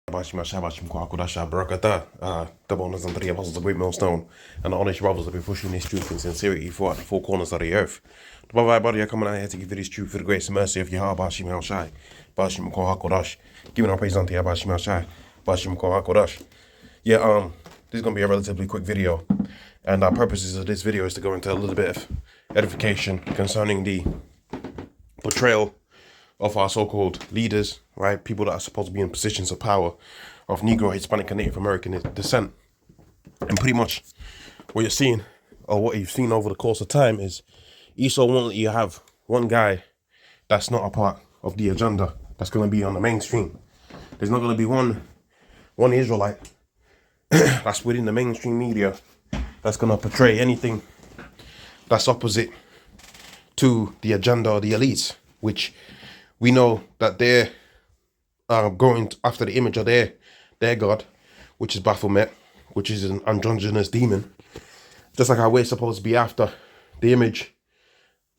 Bashima Shabashim Kwakurasha Barakata, double honors and three apostles, a great millstone, and the honest brothers have been pushing this truth in sincerity throughout the four corners of the earth. The brother, everybody, are coming out here to give you this truth for the grace and mercy of Yahweh Bashim El Shai, Bashim Kwakurasha, giving our praise unto Yahweh Bashim El Shai, Bashim Kwakurasha. Yeah, this is going to be a relatively quick video, and our purposes of this video is to go into a little bit of edification concerning the portrayal of our so-called leaders, right? People that are supposed to be in positions of power of Negro, Hispanic, and Native American descent. And pretty much what you're seeing, or what you've seen over the course of time, is Esau won't let you have one guy that's not a part of the agenda that's going to be on the mainstream. There's not going to be one Israelite that's within the mainstream media that's going to portray anything that's opposite to the agenda of the elites, which we know that they're going after the image of their god, which is Baphomet, which is an androgynous demon. Just like how we're supposed to be after the image,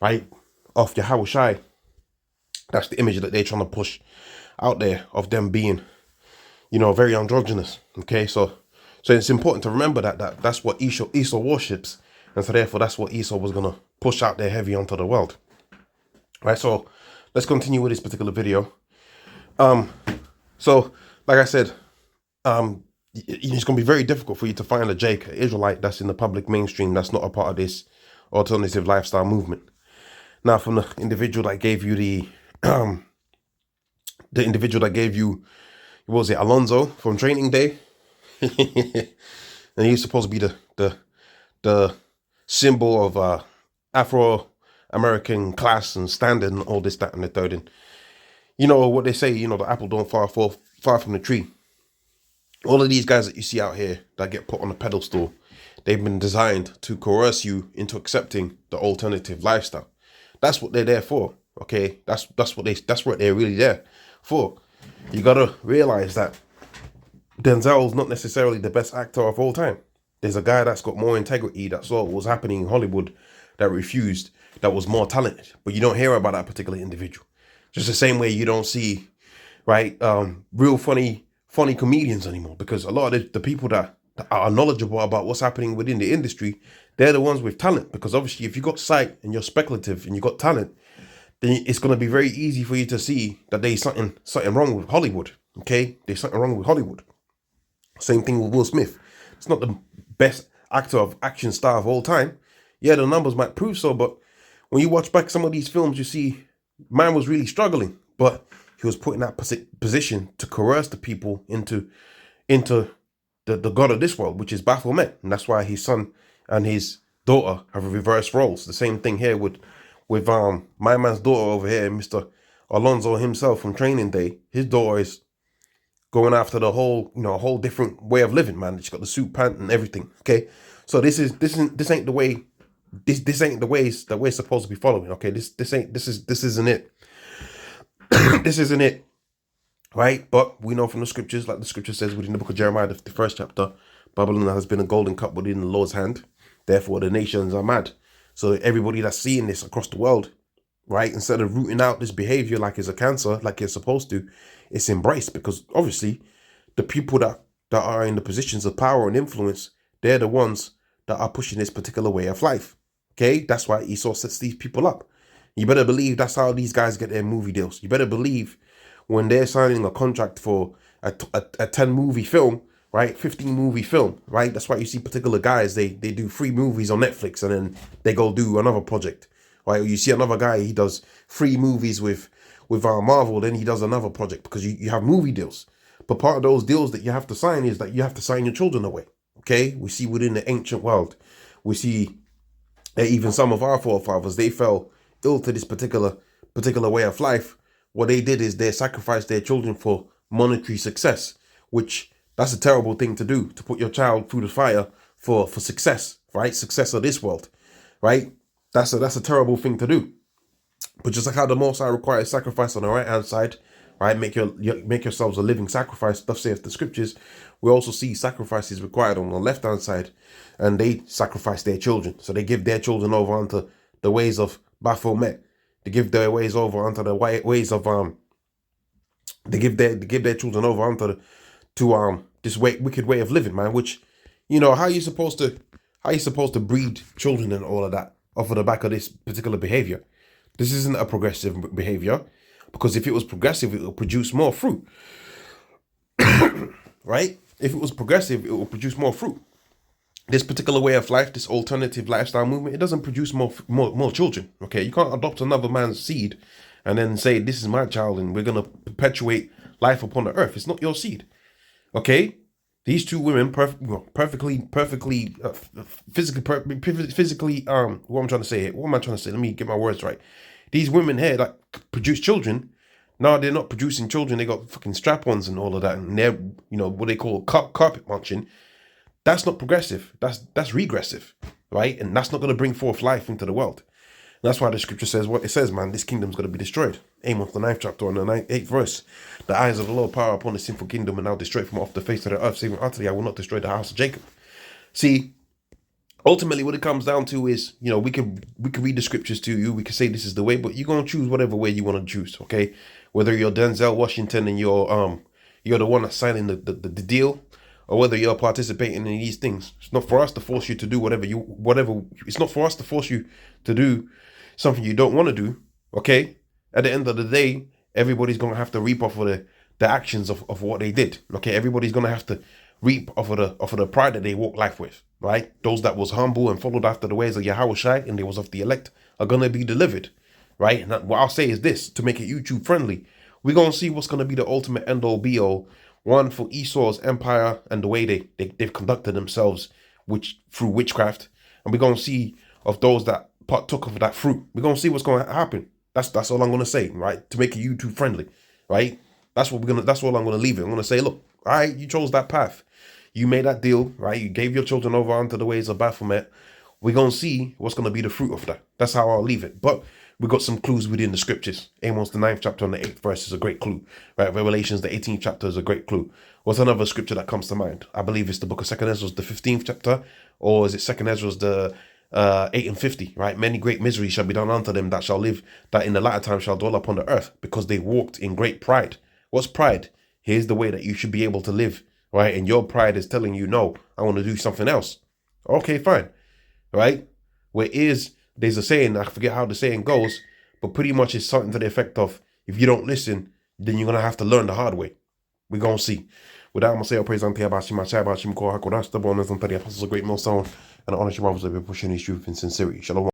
right, of Yahweh Shai. That's the image that they're trying to push out there of them being, very androgynous. Okay, so it's important to remember that's what Esau worships, and so therefore that's what Esau was gonna push out there heavy onto the world. Right, so let's continue with this particular video. So like I said, it's going to be very difficult for you to find a Israelite that's in the public mainstream that's not a part of this alternative lifestyle movement. Now, from the individual that gave you what was it, Alonzo from Training Day, and he's supposed to be the symbol of Afro-American class and standard and all this, that, and the third. And what they say, the apple don't fall far from the tree. All of these guys that you see out here that get put on a pedestal, they've been designed to coerce you into accepting the alternative lifestyle. That's what they're there for. Okay, that's what they're really there for. You gotta realize that Denzel's not necessarily the best actor of all time. There's a guy that's got more integrity, that saw what was happening in Hollywood, that refused, that was more talented. But you don't hear about that particular individual. Just the same way you don't see, right, real funny comedians anymore, because a lot of the people that are knowledgeable about what's happening within the industry, they're the ones with talent. Because obviously, if you got sight and you're speculative and you got talent, then it's going to be very easy for you to see that there's something wrong with Hollywood. Okay, there's something wrong with Hollywood. Same thing with Will Smith. It's not the best actor of action star of all time. Yeah, the numbers might prove so, but when you watch back some of these films, you see man was really struggling, but he was put in that position to coerce the people into the god of this world, which is Baphomet. And that's why his son and his daughter have reversed roles. The same thing here with my man's daughter over here, Mr. Alonzo himself from Training Day. His daughter is going after the whole, a whole different way of living, man. She's got the suit pant and everything. Okay, so this ain't the way. This ain't the ways that we're supposed to be following. Okay, this isn't it. This isn't it, right? But we know from the scriptures, like the scripture says within the book of Jeremiah, the first chapter, Babylon has been a golden cup within the Lord's hand. Therefore, the nations are mad. So everybody that's seeing this across the world, right, instead of rooting out this behavior like it's a cancer, like it's supposed to, it's embraced, because obviously the people that are in the positions of power and influence, they're the ones that are pushing this particular way of life. Okay, that's why Esau sets these people up. You better believe that's how these guys get their movie deals. You better believe when they're signing a contract for a 10 movie film, right, 15 movie film, right? That's why you see particular guys, they do 3 movies on Netflix and then they go do another project, right? Or you see another guy, he does 3 movies with Marvel, then he does another project, because you have movie deals. But part of those deals that you have to sign is that you have to sign your children away. Okay, we see within the ancient world, we see that even some of our forefathers, they fell ill to this particular way of life. What they did is they sacrificed their children for monetary success, which that's a terrible thing to do, to put your child through the fire for success, right? Success of this world, right? That's a terrible thing to do. But just like how the Most High requires sacrifice on the right hand side, right? Make yourselves a living sacrifice, thus saith the scriptures. We also see sacrifices required on the left hand side, and they sacrifice their children. So they give their children over onto the ways of Baphomet. They give their ways over onto the ways of they give their children over onto to this wicked way of living, man. Which, how you supposed to breed children and all of that off of the back of this particular behavior? This isn't a progressive behavior, because if it was progressive, it will produce more fruit, right? If it was progressive, it will produce more fruit. This particular way of life, this alternative lifestyle movement, it doesn't produce more children. Okay, you can't adopt another man's seed and then say, this is my child and we're gonna perpetuate life upon the earth. It's not your seed. Okay, these two women, physically. What I'm trying to say here. What am I trying to say? Let me get my words right. These women here that produce children. No, they're not producing children. They got fucking strap-ons and all of that, and they're what they call carpet munching. That's not progressive. That's regressive, right? And that's not going to bring forth life into the world. And that's why the scripture says what it says, man. This kingdom's going to be destroyed. Amos, the 9th chapter, on the 8th verse. The eyes of the Lord power upon the sinful kingdom, and now destroy from off the face of the earth, saying, utterly I will not destroy the house of Jacob. See, ultimately what it comes down to is, we can read the scriptures to you. We can say this is the way, but you're going to choose whatever way you want to choose, okay? Whether you're Denzel Washington and you're the one that's signing the deal, or whether you're participating in these things. It's not for us to force you to do whatever. It's not for us to force you to do something you don't want to do, okay? At the end of the day, everybody's going to have to reap off of the actions of what they did, okay? Everybody's going to have to reap off of the pride that they walk life with, right? Those that was humble and followed after the ways of Yahushua and they was of the elect are going to be delivered, right? And what I'll say is this, to make it YouTube friendly, we're going to see what's going to be the ultimate end-all be-all, one for Esau's empire and the way they've conducted themselves through witchcraft. And we're going to see of those that partook of that fruit. We're going to see what's going to happen. That's all I'm going to say, right? To make it YouTube friendly, right? That's all I'm going to leave it. I'm going to say, look, all right, you chose that path. You made that deal, right? You gave your children over onto the ways of Baphomet. We're going to see what's going to be the fruit of that. That's how I'll leave it. But we got some clues within the scriptures. Amos, the 9th chapter and the 8th verse is a great clue, right? Revelations, the 18th chapter is a great clue. What's another scripture that comes to mind? I believe it's the book of 2nd Ezra, the 15th chapter, or is it 2nd Ezra, the 8 and 50, right? Many great miseries shall be done unto them that shall live, that in the latter time shall dwell upon the earth, because they walked in great pride. What's pride? Here's the way that you should be able to live, right? And your pride is telling you, no, I want to do something else. Okay, fine, right? There's a saying, I forget how the saying goes, but pretty much it's something to the effect of, if you don't listen, then you're going to have to learn the hard way. We're going to see. With that, I'm going to say, I'll praise unto you, Abashim, Ashai, Abashim, Ko, Hakodash, the bonus, and the apostles of great millstone, and honor your marvels of your pushing his truth in sincerity. Shalom.